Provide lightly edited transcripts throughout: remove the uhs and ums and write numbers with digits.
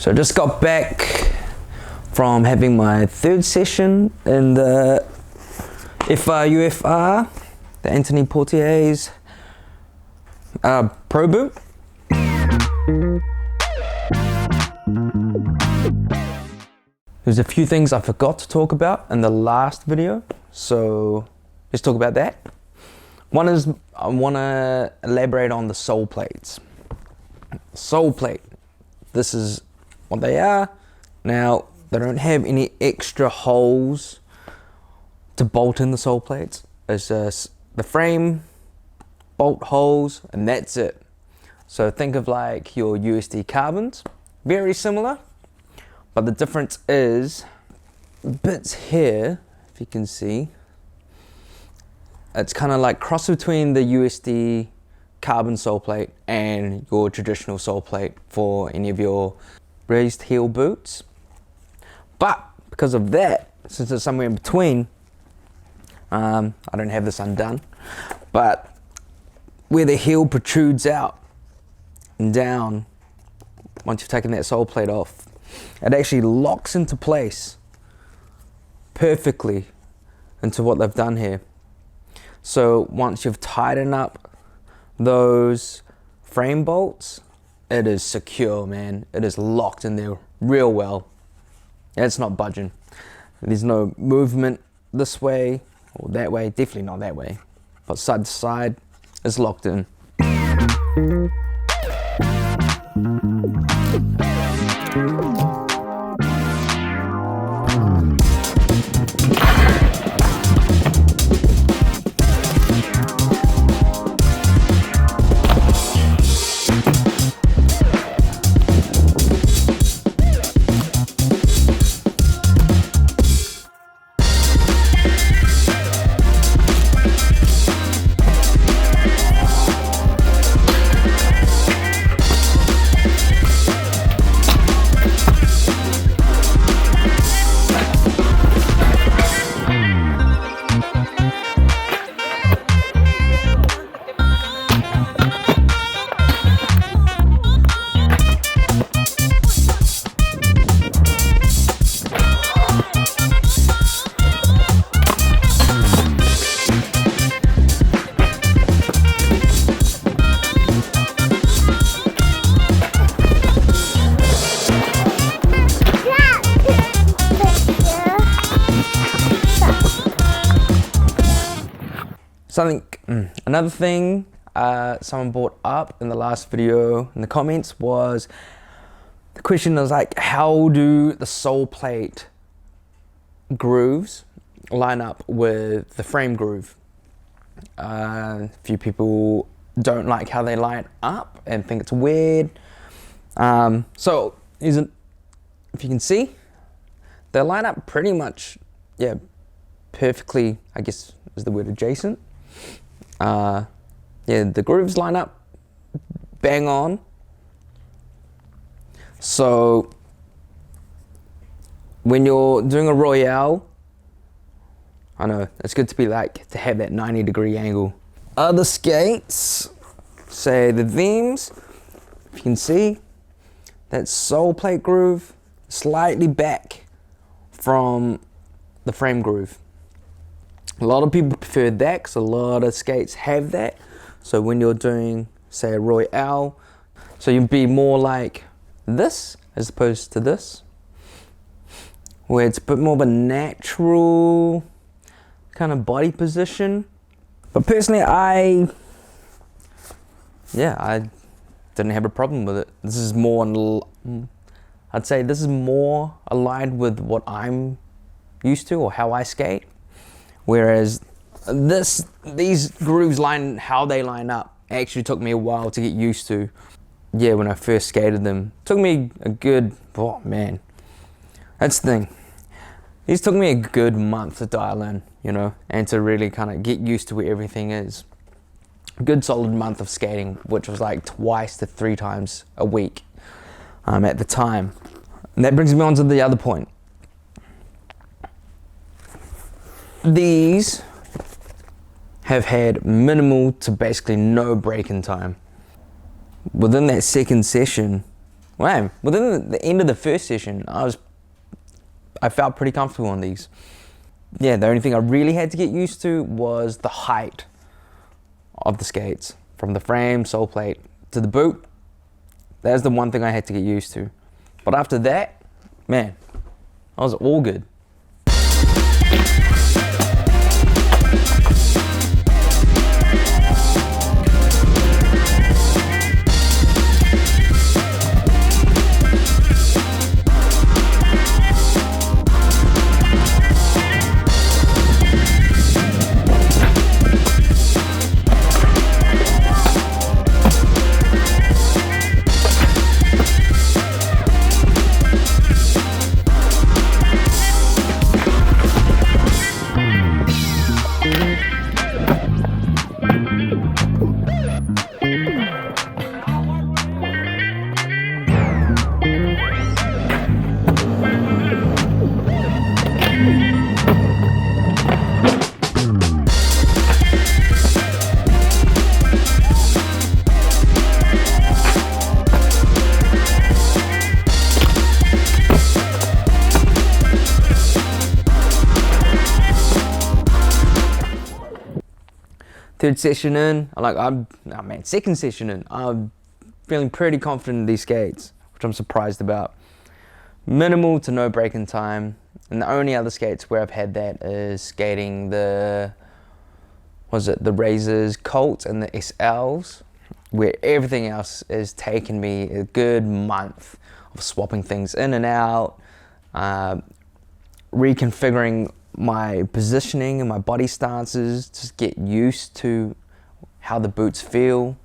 So I just got back from having my third session in the FR UFR, the Anthony Portier's Pro Boot. There's a few things I forgot to talk about in the last video, so let's talk about that. One is I want to elaborate on the sole plates. Sole plate, this is what they are. Now, they don't have any extra holes to bolt in the sole plates. It's just the frame, bolt holes, and that's it. So think of like your USD carbons, very similar, but the difference is bits here, if you can see, it's kind of like cross between the USD carbon sole plate and your traditional sole plate for any of your raised heel boots. But because of that, since it's somewhere in between, I don't have this undone, but where the heel protrudes out and down, once you've taken that sole plate off, it actually locks into place perfectly into what they've done here. So once you've tightened up those frame bolts, it is secure, man. It is locked in there real well. It's not budging. There's no movement this way or that way, definitely not that way. But side to side, it's locked in. Another thing someone brought up in the last video in the comments was, the question was like, how do the sole plate grooves line up with the frame groove? A few people don't like how they line up and think it's weird. So if you can see, they line up pretty much, yeah, perfectly, I guess is the word, adjacent. Yeah, the grooves line up bang on. So when you're doing a Royale, I know it's good to have that 90-degree angle. Other skates, say the Veeams, if you can see, that sole plate groove slightly back from the frame groove. A lot of people prefer that because a lot of skates have that. So when you're doing, say, a Royale, so you'd be more like this as opposed to this, where it's a bit more of a natural kind of body position. But personally, I didn't have a problem with it. This is more, I'd say this is more aligned with what I'm used to or how I skate. Whereas these grooves how they line up actually took me a while to get used to. Yeah, when I first skated them, took me a good, oh man, that's the thing. These took me a good month to dial in, you know, and to really kind of get used to where everything is. A good solid month of skating, which was like 2 to 3 times a week at the time. And that brings me on to the other point. These have had minimal to basically no break-in time. Within that second session, Man, within the end of the first session, I felt pretty comfortable on these. Yeah, the only thing I really had to get used to was the height of the skates. From the frame, sole plate, to the boot. That's the one thing I had to get used to. But after that, man, I was all good. Third session in, second session in, I'm feeling pretty confident in these skates, which I'm surprised about. Minimal to no break-in time, and the only other skates where I've had that is skating the Razors Colt and the SLs, where everything else has taken me a good month of swapping things in and out, reconfiguring my positioning and my body stances, just get used to how the boots feel.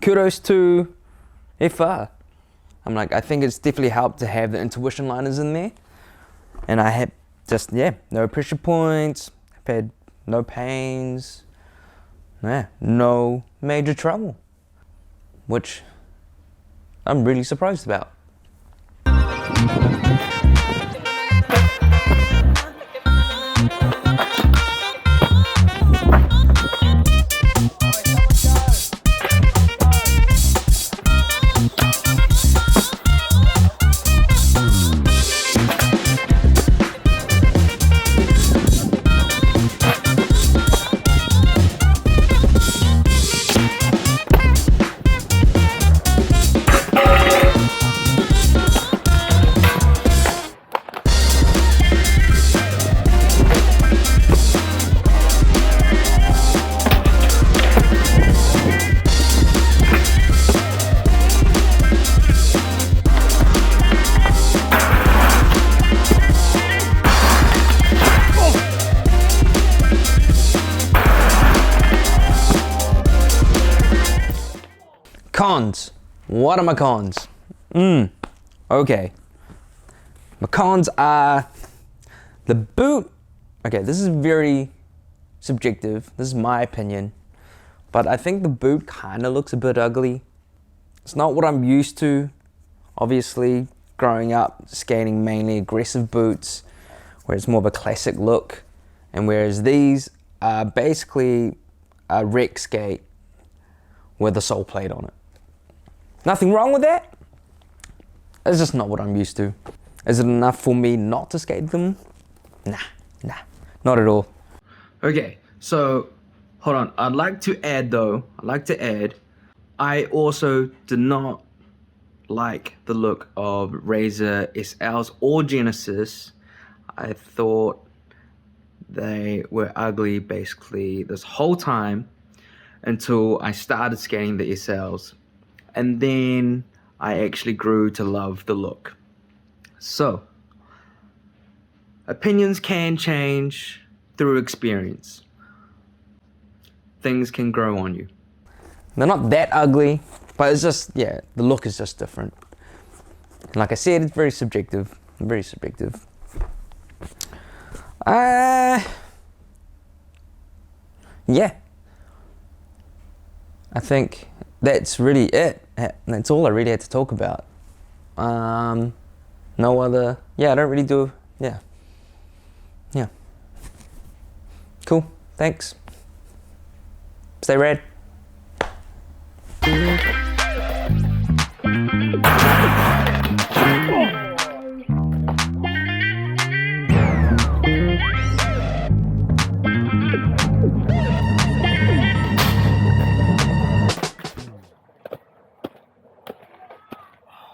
Kudos to FR. I think it's definitely helped to have the intuition liners in there. And I had just, no pressure points, I've had no pains, no major trouble, which I'm really surprised about. Cons. What are my cons? Okay. My cons are the boot. Okay, this is very subjective. This is my opinion. But I think the boot kind of looks a bit ugly. It's not what I'm used to. Obviously, growing up skating mainly aggressive boots, where it's more of a classic look. And whereas these are basically a rec skate with a sole plate on it. Nothing wrong with that. It's just not what I'm used to. Is it enough for me not to skate them? Nah, not at all. Okay, so hold on. I'd like to add, I also do not like the look of Razor SLs or Genesis. I thought they were ugly basically this whole time until I started skating the SLs. And then I actually grew to love the look. So, opinions can change through experience. Things can grow on you. They're not that ugly, but it's just, the look is just different. And like I said, it's very subjective. Very subjective. I think that's really it. That's all I really had to talk about. No other, I don't really do, Cool, thanks. Stay rad.